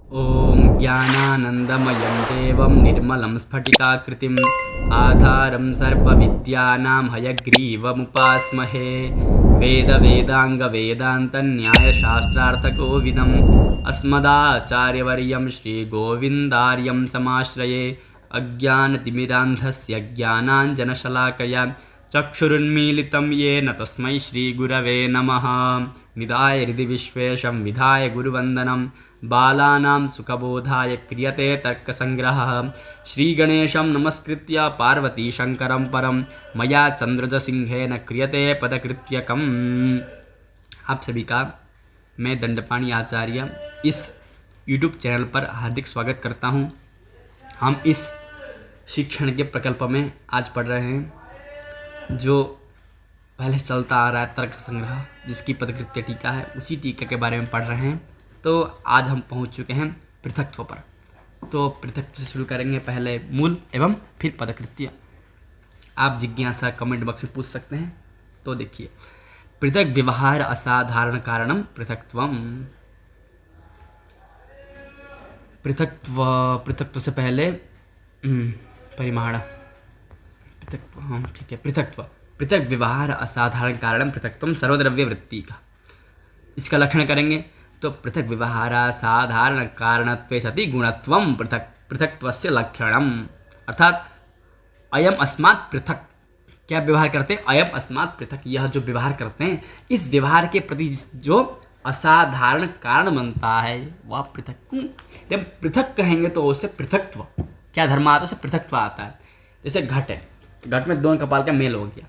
ॐ ज्ञानानन्दमयं देवं निर्मलं स्फटिकाकृतिम् आधारं सर्वविद्यानां हयग्रीवमुपास्महे वेदवेदाङ्गवेदान्तन्यायशास्त्रार्थकोविदम् अस्मदाचार्यवर्यं श्रीगोविन्दार्यं समाश्रये अज्ञानतिमिरान्धस्य ज्ञानाञ्जनशलाकया चक्षुरुन्मीलितं येन तस्मै श्रीगुरवे नमः। निधाय हृदि विश्वेशं विधाय गुरुवन्दनं बालानां सुखबोधाय क्रियते तर्कसङ्ग्रहः। श्रीगणेशं नमस्कृत्य पार्वतीशङ्करं परं मया चन्द्रजसिंहेन क्रियते पदकृत्यकम्। आप सभी का मैं दंडपाणि आचार्य इस यूट्यूब चैनल पर हार्दिक स्वागत करता हूं। हम इस शिक्षण के प्रकल्प में आज पढ़ रहे हैं जो पहले चलता आ रहा है तर्क संग्रह, जिसकी पदकृत्य टीका है, उसी टीका के बारे में पढ़ रहे हैं। तो आज हम पहुंच चुके हैं पृथक्त्व पर। तो पृथक्त्व से शुरू करेंगे, पहले मूल एवं फिर पदकृत्य। आप जिज्ञासा कमेंट बॉक्स में पूछ सकते हैं। तो देखिए, पृथक व्यवहार असाधारण कारणम पृथक्त्वम। पृथक्त्व से पहले परिमाण पृथक्त्व, हाँ ठीक है। पृथक व्यवहार असाधारण कारणम पृथक्त्वम सर्वद्रव्य वृत्ति का, इसका लक्षण करेंगे। तो पृथक व्यवहार साधारण कारणत्वे सति गुणत्वम पृथक्त्वस्य लक्षणम, अर्थात अयम अस्मात् पृथक, क्या व्यवहार करते हैं? अयम अस्मात् पृथक, यह जो व्यवहार करते हैं, इस व्यवहार के प्रति जो असाधारण कारण बनता है वह पृथक। जब पृथक कहेंगे तो उससे पृथक्त्व, क्या धर्म आता है? उससे पृथक्त्व आता है। जैसे घट है, घट में दोनों कपाल का मेल हो गया,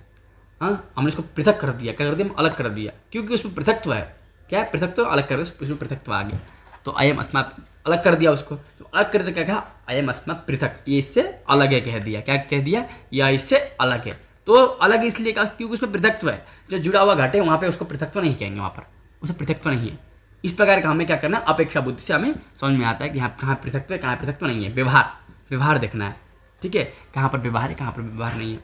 हाँ, हमने इसको पृथक कर दिया। क्या कर दिया? अलग कर दिया, क्योंकि उसमें पृथक्त्व है। क्या है? पृथक्त्व, अलग कर दिया, उसमें पृथक्त्व आ गया। तो अयम अस्मात्, अलग कर दिया उसको, तो अलग कर दिया, क्या कहा? अयम अस्मात् पृथक, ये इससे अलग है कह दिया। क्या कह दिया? यह इससे अलग है। तो अलग इसलिए कहा क्योंकि उसमें पृथक्त्व है। जो जुड़ा हुआ घट है वहाँ पे उसको पृथक्त्व नहीं कहेंगे, वहाँ पर उसे पृथक्त्व नहीं है। इस प्रकार का हमें क्या करना है? अपेक्षा बुद्धि से हमें समझ में आता है कि यहाँ कहाँ पृथक्त्व है, कहाँ पृथक्त्व नहीं है। व्यवहार देखना है, ठीक है, कहाँ पर व्यवहार है, कहाँ पर व्यवहार नहीं है,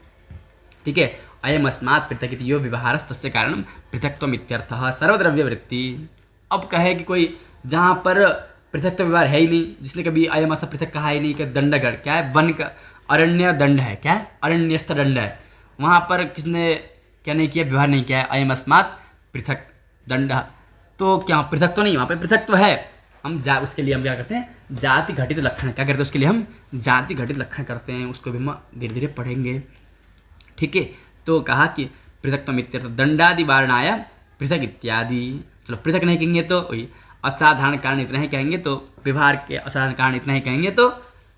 ठीक है। अयम अस्मात् पृथक इति यो व्यवहार तस्य कारण पृथक्त्वम इत्यर्थः सर्वद्रव्य वृत्ति। अब कहे कि कोई जहाँ पर पृथक्त्व व्यवहार है ही नहीं, जिसने कभी अयम अस्मात् पृथक कहा ही नहीं, कि दंडगढ़ क्या है? वन का अरण्य दंड है, क्या है? अरण्यस्थ दंड है, वहाँ पर किसने क्या नहीं किया? व्यवहार नहीं किया है, अयम अस्मात् पृथक दंड। तो क्या पृथक तो नहीं, वहाँ पर पृथक्त्व है। हम उसके लिए हम क्या करते हैं? जाति घटित लक्षण, क्या करते हैं? उसके लिए हम जाति घटित लक्षण करते हैं। उसको भी हम धीरे धीरे पढ़ेंगे, ठीक है। तो कहा कि पृथक्त्वम इत्यर्थ दंडादि वारणाय पृथक इत्यादि। चलो, पृथक नहीं कहेंगे तो वही असाधारण कारण इतना ही कहेंगे, तो व्यवहार के असाधारण कारण इतना ही कहेंगे, तो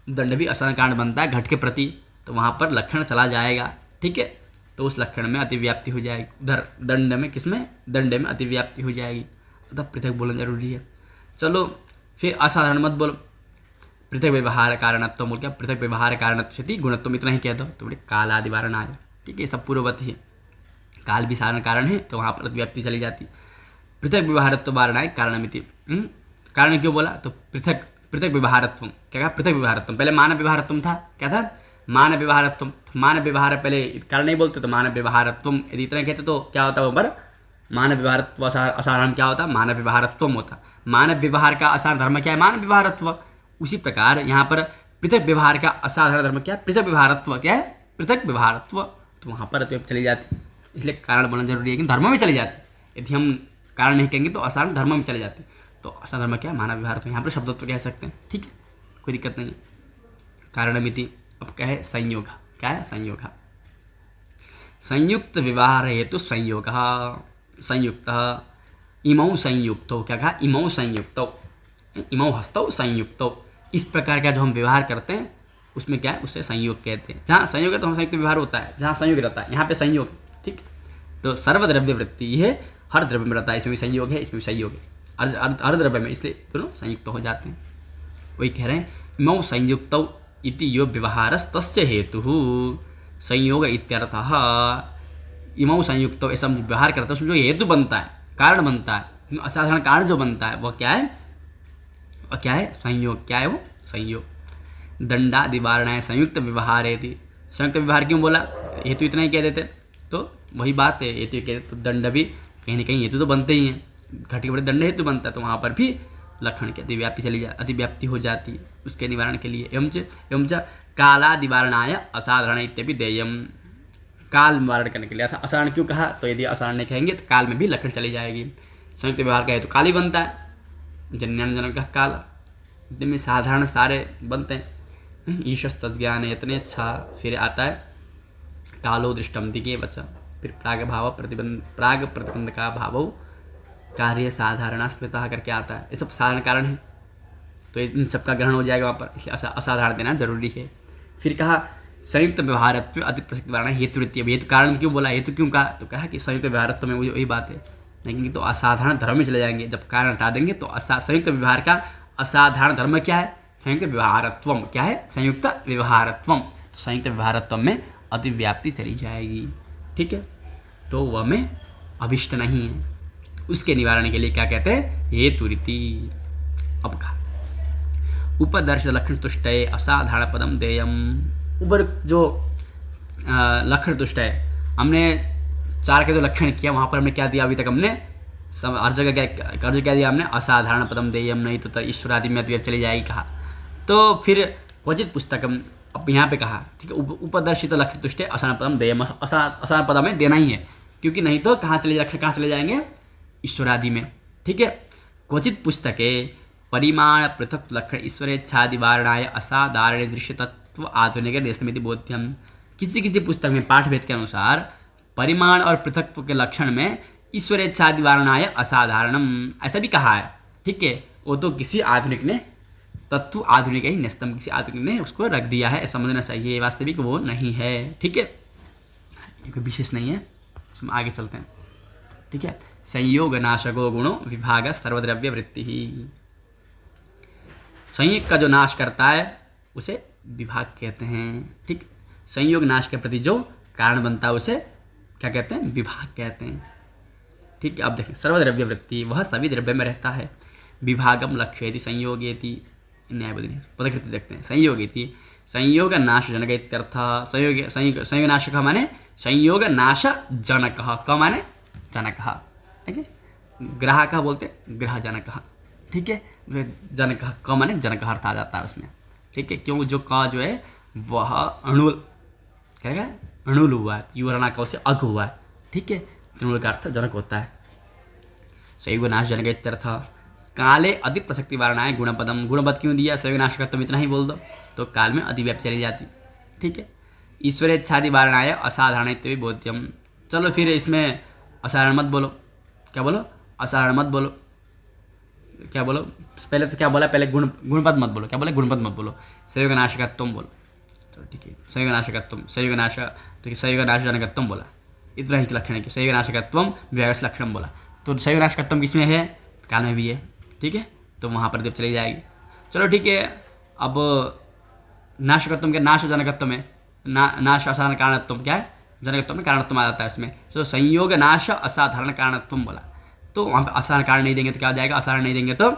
दंड भी असाधारण कारण बनता है घट के प्रति, तो वहाँ पर लक्षण चला जाएगा, ठीक है। तो उस लक्षण में अतिव्याप्ति हो जाएगी, उधर दंड में, किसमें? दंड में अतिव्याप्ति हो जाएगी, अतः पृथक बोलना जरूरी है। चलो फिर असाधारण मत बोलो, पृथक व्यवहार कारणत्व बोल क्या? पृथक व्यवहार कारणत्व गुणत्व, इतना ही कह दो तो बोले कालादि वारण आए, ठीक है। सब पूर्ववत ही है, काल भी साधारण कारण है, तो वहाँ पर अतिव्याप्ति चली जाती। पृथक व्यवहारत्व वारणाय कारणमिति, कारण क्यों बोला? तो पृथक व्यवहारत्व, क्या कहा? पृथक व्यवहारत्व। पहले मानव व्यवहारत्व था, क्या था? मानव व्यवहारत्व। मानव व्यवहार पहले कारण नहीं बोलते तो मानव व्यवहारत्व, यदि इतना कहते तो क्या होता है? ऊपर मानव व्यवहारत्व असाधारण क्या होता? मानव व्यवहारत्व होता। मानव व्यवहार का असाधारण धर्म क्या है? मानव व्यवहारत्व। उसी प्रकार यहाँ पर पृथक व्यवहार का असाधारण धर्म क्या है? पृथक व्यवहारत्व। क्या है? पृथक व्यवहारत्व। तो वहाँ पर चली जाती, इसलिए कारण बोलना जरूरी है कि धर्म में चली जाती। यदि हम कारण नहीं कहेंगे तो असाधारण धर्म में चली जाती। तो असाधारण धर्म क्या है? मानव व्यवहारत्व। यहाँ पर शब्दत्व कह सकते हैं, ठीक है, कोई दिक्कत नहीं है। कारणमिति, अब क्या है? संयोग। क्या है? संयोग। संयुक्त व्यवहार हेतु संयोग, संयुक्त इमौ संयुक्तौ, क्या कहा? इमौ संयुक्तौ, इमौ हस्तौ संयुक्तौ। इस प्रकार का जो हम व्यवहार करते हैं उसमें क्या है? उससे संयोग कहते हैं। जहाँ संयोग है तो हम संयुक्त व्यवहार होता है, जहाँ संयोग रहता है, यहाँ पे संयोग, ठीक। तो सर्वद्रव्य वृत्ति है, हर द्रव्य में रहता है, इसमें भी संयोग है, इसमें भी संयोग है, हर द्रव्य में, इसलिए दोनों संयुक्त हो जाते हैं। वही कह रहे हैं, इमौ संयुक्तौ इति यो व्यवहारस्तस्य हेतु संयोग इत्यर्थः। इमौ संयुक्तौ, ऐसा व्यवहार करता है उसमें जो हेतु बनता है, कारण बनता है, असाधारण कारण जो बनता है, वह क्या है? वह क्या है? संयोग। क्या है वो? संयोग। दंडादि वारणाय संयुक्त व्यवहार है। संयुक्त व्यवहार क्यों बोला? हेतु इतना ही कह देते तो वही बात है, हेतु कहते तो दंड भी कहीं ना कहीं हेतु तो बनते ही हैं। घट के बड़े दंड हेतु बनता है, तो वहाँ पर भी लक्षण की अतिव्याप्ति हो जाती है, उसके निवारण के लिए। एवं च कालादिवारणाय असाधारण इत्यपि देयम, काल निवारण करने के लिए था। असाधारण क्यों कहा, तो यदि असाधारण नहीं कहेंगे तो काल में भी लक्षण चली जाएगी। संयुक्त व्यवहार कहे तो काल ही बनता है, जनन का काल, में साधारण सारे बनते हैं। ईशस तज्ञान इतने अच्छा, फिर आता है कालो दृष्टम दिखे बचा, फिर प्राग प्रतिबंध का भाव कार्य साधारण स्मृता करके आता है। ये सब साधारण कारण है, तो इन सबका ग्रहण हो जाएगा वहाँ पर, इसलिए असाधारण देना जरूरी है। फिर कहा संयुक्त व्यवहारत्व अति प्रसिद्ध वारण हेतु वृत्ति। अब हेतु कारण क्यों बोला, हेतु क्यों कहा, तो कहा कि संयुक्त व्यवहारत्व में वही बात है, लेकिन तो असाधारण धर्म में चले जाएंगे, जब कारण हटा देंगे तो संयुक्त व्यवहार का असाधारण धर्म क्या है, संयुक्त व्यवहारत्वम क्या है, संयुक्त व्यवहारत्वम, तो संयुक्त व्यवहारत्व में अतिव्याप्ति चली जाएगी। ठीक है, तो वह में अभिष्ट नहीं है, उसके निवारण के लिए क्या कहते हैं, हेतु रीति। अब कहा उपदर्श लक्षण तुष्टय असाधारण पदम देयम, ऊपर जो लक्षण तुष्ट है, हमने 4 के जो लक्षण किया वहाँ पर हमने क्या दिया, अभी तक हमने हर जगह क्या दिया हमने, असाधारण पदम देयम, नहीं तो ईश्वरादि में अतिव्याप्ति चली जाएगी कहा। तो फिर क्वचित पुस्तकम, अब यहाँ पे कहा ठीक है, उपदर्शित लक्षण तुष्ट है असाधारण पदम देयम, असाधारण पद में देना ही है, क्योंकि नहीं तो कहाँ चले जाएंगे, ईश्वरादि में। ठीक है, क्वचित पुस्तके परिमाण पृथक लक्षण ईश्वरेच्छादिवारणाय असाधारण दृश्य तत्व आधुनिक देशमिति बोध्यम, किसी पुस्तक में पाठभेद के अनुसार परिमाण और पृथकत्व के लक्षण में ईश्वरेच्छादिवारणाय असाधारणम ऐसा भी कहा है। ठीक है, वो तो किसी आधुनिक ने, तत्व आधुनिक ही नेस्तम, किसी आधुनिक ने उसको रख दिया है, समझना चाहिए, वास्तविक वो नहीं है। ठीक है, कोई विशेष नहीं है, हम आगे चलते हैं। ठीक है, संयोग नाशको गुणो विभाग सर्वद्रव्य वृत्ति ही, संयोग का जो नाश करता है उसे विभाग कहते हैं। ठीक, संयोग नाश के प्रति जो कारण बनता है उसे क्या कहते हैं, विभाग कहते हैं। ठीक है, अब देखें सर्वद्रव्य वृत्ति, वह सभी द्रव्य में रहता है। विभागम लक्ष्येति संयोगेति, न्यायबोधिनी पदकृति देखते हैं। संयोगेति संयोग नाश जनक इत्यर्थ, संयोग नाशक माने संयोग नाश जनक, क माने जनक, ठीक है, ग्राहक बोलते ग्रह जनक। ठीक है, जनक क माने जनक अर्थ आ जाता है उसमें। ठीक है, क्यों जो क जो है वह अणुल क्या अणुल हुआ है, युवरणा का उसे अग हुआ है। ठीक है, तृणुल का अर्थ जनक होता है। संयोग नाश जनक इत्यर्थ। काले अति प्रसक्ति वारणाएं गुणपदम, गुणपद क्यों दिया, संयोग नाश का तुम इतना ही बोल दो तो काल में अधिव्याप्ति चली जाती। ठीक है, ईश्वरेच्छादि वारणाएं असाधारण इत्यपि बोध्यम, चलो फिर इसमें असाधारण मत बोलो, क्या बोलो, असाधारण मत बोलो, क्या बोलो, पहले तो क्या बोला, पहले गुणपद मत बोलो, क्या बोले, गुणपद मत बोलो, संयोग नाशकत्वम बोलो। तो ठीक है, संयोग नाशकत्वम, संयोग नाश, ठीक है, संयोग नाश जनकत्वम बोला, इतना ही लक्षण है कि संयोग नाशकत्वम विभाग लक्षण बोला। तो संयोग नाशकत्वम किसमें है, काल में भी है। ठीक है, तो वहाँ पर जब चली जाएगी। चलो ठीक है, अब नाशकत्वम के नाश जनकत्व में नाश असाधारण कारणत्व क्या है, जनकत्व में कारणत्व आ जाता है इसमें। तो संयोग नाश असाधारण कारणत्व बोला, तो वहाँ पर असाधारण कारण नहीं देंगे तो क्या हो जाएगा, असाधारण नहीं देंगे तो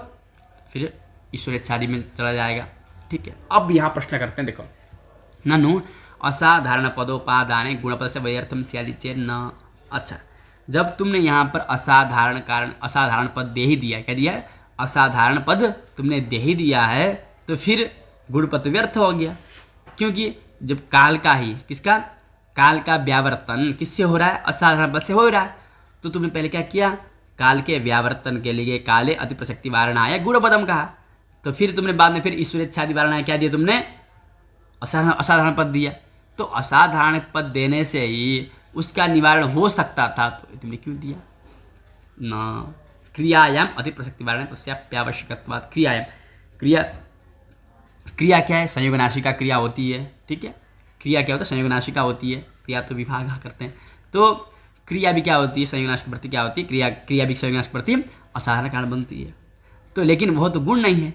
फिर ईश्वरेच्छादि में चला जाएगा। ठीक है, अब यहाँ प्रश्न करते हैं, देखो ननु असाधारण पदोपादाने गुणपद से वैर्थम स्यादि चेत न। अच्छा, जब तुमने यहाँ पर असाधारण कारण असाधारण पद दे ही दिया, क्या दिया है, असाधारण पद तुमने दे ही दिया है, तो फिर गुणपद व्यर्थ हो गया, क्योंकि जब काल का ही किसका, काल का व्यावर्तन किससे हो रहा है, असाधारण पद से हो रहा है। तो तुमने पहले क्या किया, काल के व्यावर्तन के लिए काले अति प्रसक्ति वारणाय गुणपदम कहा, तो फिर तुमने बाद में फिर ईश्वरेच्छादि वारणाय क्या दिया, तुमने असाधारण पद दिया। तो असाधारण पद देने से ही उसका निवारण हो सकता था, तो तुमने क्यों दिया न। क्रियायाम अति प्रसक्ति वारण तस्याप्यावश्यकत्वात्, क्रियायाम, क्रिया क्या है, संयोगनाशिका क्रिया होती है। ठीक है, क्रिया क्या होता है, संयोगनाशिका होती है, क्रिया तो विभाग करते हैं, तो क्रिया भी क्या होती है, संयोगनाश की प्रति क्या होती है, क्रिया भी संयोगनाश की प्रति असाधारण कारण बनती है। तो लेकिन वह तो गुण नहीं है,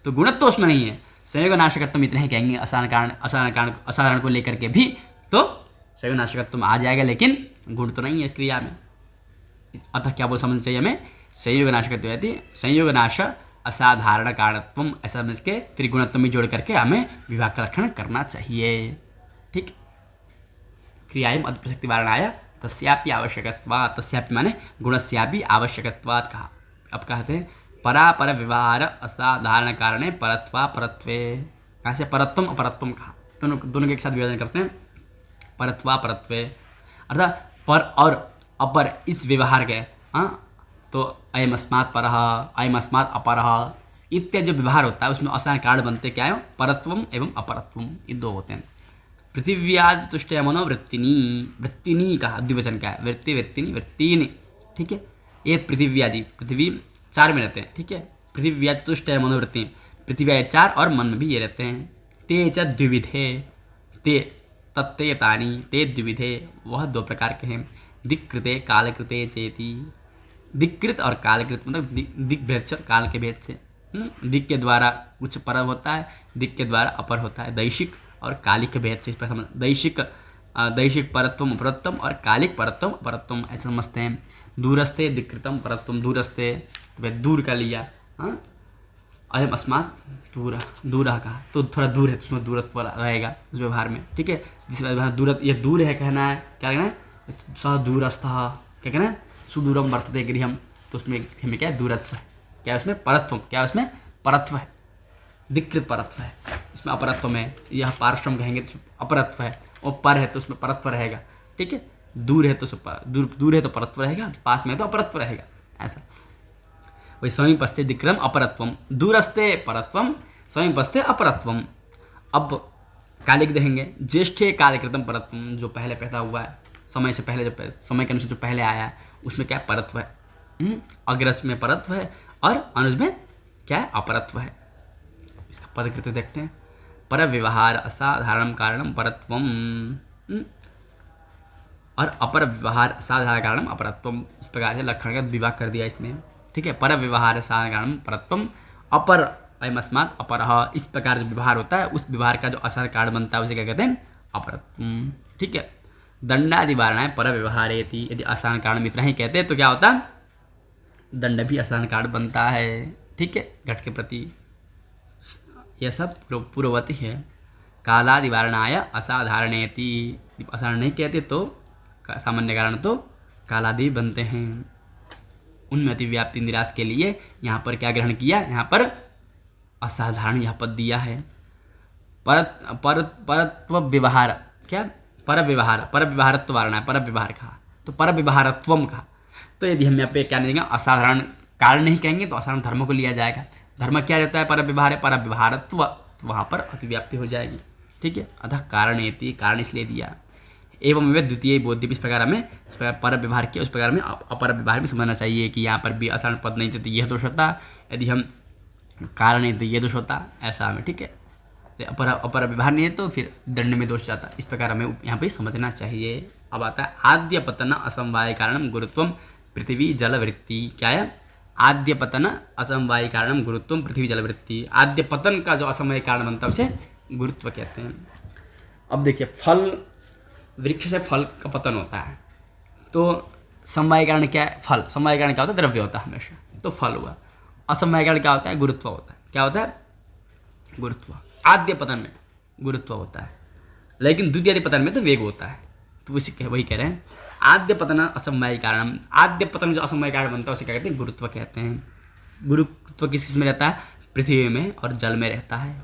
तो गुणत्व तो उसमें नहीं है, संयोगनाशकत्व इतना ही कहेंगे, असाधारण को लेकर के भी तो संयोगनाशकत्व आ जाएगा, लेकिन गुण तो नहीं है क्रिया में। अतः क्या बोल समझना चाहिए हमें, संयोगनाशकत्व यदि संयोगनाश असाधारण कारणत्व ऐसा समझ के फिर गुणत्व में जोड़ करके हमें विभाग का लक्षण करना चाहिए। ठीक, क्रियाएं अतिप्रसक्ति वारणाय तस्यापि आवश्यकत्वात्, तस्यापि माने गुणस्यापि आवश्यकत्वात् कहा। अब कहते हैं परापर व्यवहार असाधारण कारणे परत्वा परत्वे, ऐसे परत्वम अपरत्वम कहा, दोनों दोनों के एक साथ विभाजन करते हैं। परत्वा परत्वे अर्थात पर और अपर इस व्यवहार के, हाँ, तो अयम अस्मात् परः, अयम अस्मात् अपरः इत्यादि जो व्यवहार होता है उसमें असाधारण कारण बनते क्या है, परत्वम एवं अपरत्वम, ये दो होते हैं। पृथिव्याज तुष्टय मनो वृत्तिनी, वृत्तिनी का द्विवचन क्या है, वृत्ति वृत्तिनी वृत्तिनी, ठीक है। ये पृथिव्यादि, पृथ्वी चार में रहते हैं, ठीक है। पृथिव्याज तुष्टय मनोवृत्ति, पृथ्वी चार और मन में भी ये रहते हैं। ते च द्विविधे, ते तत्ते तानी, ते द्विविधे, वह दो प्रकार के हैं। दिक्कृते कालकृते चेति, दिक्कृत और कालकृत मतलब दिक भेद से और काल के भेद से। दिक के द्वारा कुछ पर होता है, दिक के द्वारा अपर होता है, दैशिक और कालिक भेद से। इस पर समझ, दैशिक परत्वम अपरत्वम और कालिक परत्वम अपरत्वम ऐसे समझते हैं। दूरस्थे दिक्कृतम परत्वम, दूरस्थे तो भाई दूर का लिया, हाँ, अयम अस्मात् दूर, दूरा का तो थोड़ा दूर है तो उसमें दूरत्व रहेगा उस व्यवहार में, ठीक है। जिस व्यवहार दूर, ये दूर है कहना है, क्या कहना है, स दूरस्थ, क्या कहना है, सुदूरम वर्तते गृहम, तो उसमें हमें क्या है, दूरत्व है, क्या उसमें परत्व, क्या उसमें परत्व है, दिक्कृत परत्व है, इसमें अपरत्व में, यह पार्श्वम कहेंगे तो अपरत्व है, और पर है तो उसमें परत्व रहेगा, ठीक है। दूर है तो दूर है तो परत्व रहेगा, पास में तो अपरत्व रहेगा, ऐसा। वही समीपस्थे दिक्रम अपरत्वम, दूरस्थे परत्वम, समीपस्थे अपरत्वम। अब कालिक देखेंगे, ज्येष्ठे कालकृतम परत्वम, जो पहले पैदा हुआ है, समय से पहले, जो समय के अनुसार जो पहले आया है उसमें क्या परत्व है, अग्रज में परत्व है और अनुज में क्या है, अपरत्व है। इसका पदकृत देखते हैं, पर व्यवहार असाधारण कारणम परत्वम और अपर व्यवहार असाधारण कारणम अपरत्वम, इस प्रकार से लक्षण का विभाग कर दिया इसने, ठीक है। पर व्यवहार असाधारण कारणम परत्वम, अपर अयम अस्मात् अपरः, इस प्रकार जो व्यवहार होता है उस व्यवहार का जो असाधारण कारण बनता है उसे क्या कहते हैं, अपरत्वम, ठीक है। दंडादि वारणाय पर व्यवहारेति, यदि असाधारण कारण इतना ही कहते हैं तो क्या होता है, दंड भी असाधारण कारण बनता है, ठीक है, घट के प्रति। यह सब पूर्ववती है। कालादि वारणाय असाधारणेति, असाधारण नहीं कहते तो सामान्य कारण तो कालादि बनते हैं। उनमें अतिव्याप्ति निराश के लिए यहाँ पर क्या ग्रहण किया, यहाँ पर असाधारण यह पद दिया है। परत्व व्यवहार, क्या, पर व्यवहार, पर व्यवहारत्व वारणा है, पर व्यवहार कहा तो पर व्यवहारत्वम कहा, तो यदि हम यहाँ पे क्या नहीं देंगे, असाधारण कारण नहीं कहेंगे तो असाधारण धर्म को लिया जाएगा। धर्म क्या रहता है, पर व्यवहार है, पर व्यवहारत्व, तो वहाँ पर अतिव्याप्ति हो जाएगी, ठीक है। अतः कारणेति, कारण इसलिए दिया। एवं वे द्वितीय बोध्य, इस प्रकार हमें इस प्रकार पर व्यवहार किया, उस प्रकार में अपर व्यवहार भी समझना चाहिए कि यहाँ पर भी असाधारण पद नहीं थे तो यह दोष होता, यदि हम कारण नहीं तो ये दोष होता, ऐसा हमें, ठीक है। अपर व्यवहार नहीं है तो फिर दंड में दोष जाता, इस प्रकार हमें यहाँ पे समझना चाहिए। अब आता है आद्य पतन असमवाय कारणम गुरुत्वम पृथ्वी जलवृत्ति, क्या है, आद्य पतन असमवाय कारणम गुरुत्वम पृथ्वी जलवृत्ति। आद्य पतन का जो असमवाय कारण बनता है उसे गुरुत्व कहते हैं। अब देखिए, फल, वृक्ष से फल का पतन होता है तो समवाय कारण क्या है, फल, समवाय कारण क्या होता है, द्रव्य होता है हमेशा, तो फल हुआ। असमवाय कारण क्या होता है, गुरुत्व होता है, क्या होता है, गुरुत्व। आद्य पतन में गुरुत्व होता है, लेकिन द्वितीय पतन में तो वेग होता है, तो वही कह रहे हैं आद्य पतन असमवाय कारण। आद्य पतन जो असमवाय कारण बनता है उसे क्या कहते हैं, गुरुत्व कहते हैं। गुरुत्व किस किस में रहता है, पृथ्वी में और जल में रहता है।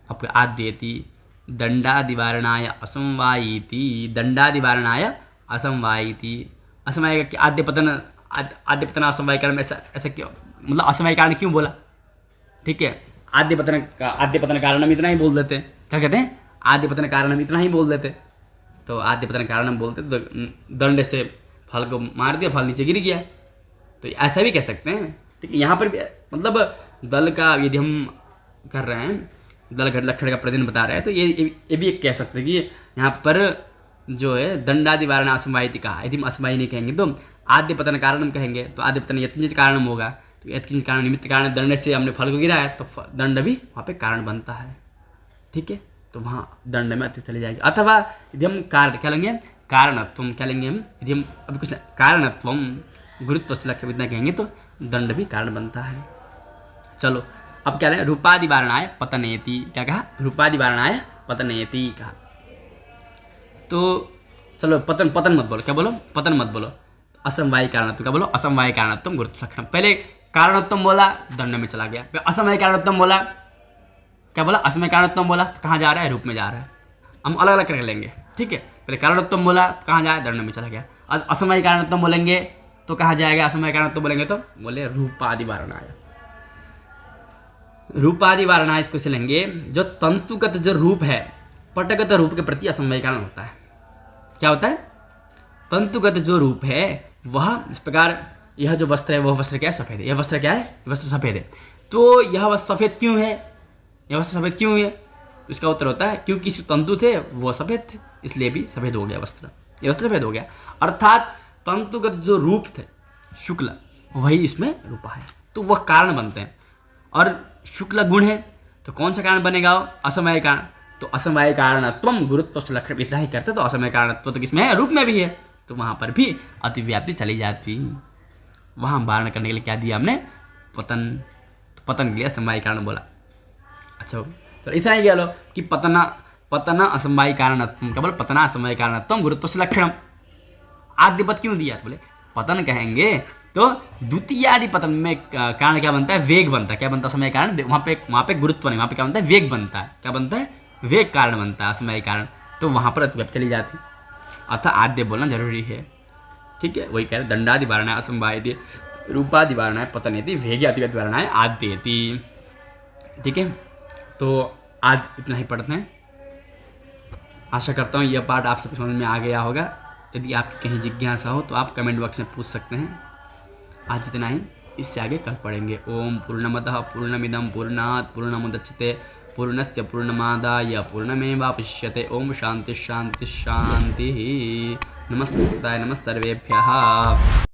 अब आद्येति दंडादिवारणाय असमवायीति, दंडादिवारणाय असमवायीति, असमवाय का आद्य पतन असमवाय कारण, ऐसा क्यों, मतलब असमवाय कारण क्यों बोला, ठीक है। आद्य पतन कारण हम इतना ही बोल देते, क्या कहते हैं, आद्य पतन कारण हम इतना ही बोल देते, तो आद्य पतन कारण हम बोलते तो दंड से फल को मार दिया, फल नीचे गिर गया, तो ऐसा भी कह सकते हैं, ठीक है। यहाँ पर भी मतलब दल का यदि हम कर रहे हैं, दल घट लक्षण का प्रतिदिन बता रहे हैं, तो ये भी कह सकते हैं कि यहाँ पर जो है दंडादि वारण असमवायिति कहा, यदि हम असमवायी नहीं कहेंगे तो आद्य पतन कारण हम कहेंगे, तो आद्य पतन यत्किंचित कारण होगा, तो यत्किंचित कारण निमित्त कारण, दंड से हमने फल को गिराया तो दंड भी वहाँ पे कारण बनता है, ठीक है, तो वहाँ दंड में अति चली जाएगी। अथवा यदि हम कारण क्या लेंगे, कारणत्वम क्या लेंगे हम, यदि हम अभी कुछ कारणत्वम गुरुत्व से लक्ष्य इतना कहेंगे तो दंड भी कारण बनता है। चलो अब क्या लें, रूपादि वारणाय पतनेति, क्या कहा, रूपादि वारणाय पतनेति कहा, तो चलो पतन मत बोलो, क्या बोलो, पतन मत बोलो, असमवाय कारणत्व, क्या बोलो, असमवाय कारणत्व गुरुत्व लक्षण। पहले कारणोत्तम बोला, दंड में चला गया। फिर असमय कारणोत्तम बोला, क्या बोला? असमय कारणोत्तम बोला तो कहाँ जा रहा है? रूप में जा रहा है। हम अलग अलग करके लेंगे, ठीक है। पहले कारणोत्तम बोला तो कहाँ जाए? दंड में चला गया। असमय कारणोत्तम बोलेंगे तो कहाँ जाएगा? असमय कारणोत्तम बोलेंगे तो बोले रूपादि वारणाय। रूपादि वारणाय इसको से लेंगे। जो तंतुगत जो रूप है, पटगत रूप के प्रति असमय कारण होता है। क्या होता है? तंतुगत जो रूप है वह इस प्रकार, यह जो वस्त्र है वह वस्त्र क्या है? सफ़ेद है। यह वस्त्र क्या है? वस्त्र सफ़ेद है। तो यह वस्त्र सफ़ेद क्यों है? यह वस्त्र सफ़ेद क्यों है? इसका उत्तर होता है क्योंकि जो तंतु थे वो सफ़ेद थे, इसलिए भी सफ़ेद हो गया वस्त्र। ये वस्त्र सफ़ेद हो गया, अर्थात तंतुगत जो रूप थे शुक्ल, वही इसमें रूपा है, तो वह कारण बनते हैं। और शुक्ल गुण है तो कौन सा कारण बनेगा? असमय कारण। तो असमय कारणत्वम गुरुत्व लक्षण इतना ही करते, तो असमय कारणत्व तो किसमें है? रूप में भी है, तो वहाँ पर भी अतिव्याप्ति चली जाती। वहाँ वारण करने के लिए क्या दिया हमने? पतन। तो पतन के लिए असमय कारण बोला। अच्छा, तो इतना ही कह लो कि पतना असमवाय कारणत्वम, केवल पतना असमय कारणत्वम गुरुत्व लक्षणम। आद्य पद क्यों दिया? तो बोले पतन कहेंगे तो द्वितीयादि पतन में कारण क्या बनता है? वेग बनता है। क्या बनता है? असमय कारण। वहाँ पे गुरुत्व नहीं, वहाँ पे क्या बनता है? वेग बनता है। क्या बनता है? वेग कारण बनता है, असमय कारण। तो वहाँ पर अतिव्याप्ति चली जाती, अर्थात आद्य बोलना जरूरी है, ठीक है। वही कह रहे दंडादि वारणाय असमवायति, रूपादि वारणाय पतनेति, वेगे अतिव्याप्ति वारणाय आद्येति, ठीक है। तो आज इतना ही पढ़ते हैं। आशा करता हूँ यह पाठ आप सबको समझ में आ गया होगा। यदि आपकी कहीं जिज्ञासा हो तो आप कमेंट बॉक्स में पूछ सकते हैं। आज इतना ही, इससे आगे कल पढ़ेंगे। ओम पूर्णमतः पूर्णमिदं पूर्णात् पूर्णमुदच्यते पूर्णस्य पूर्णमादाय पूर्णमेवावशिष्यते। ओम शांति शांति शांति। नमस्ते नमः सर्वेभ्यः।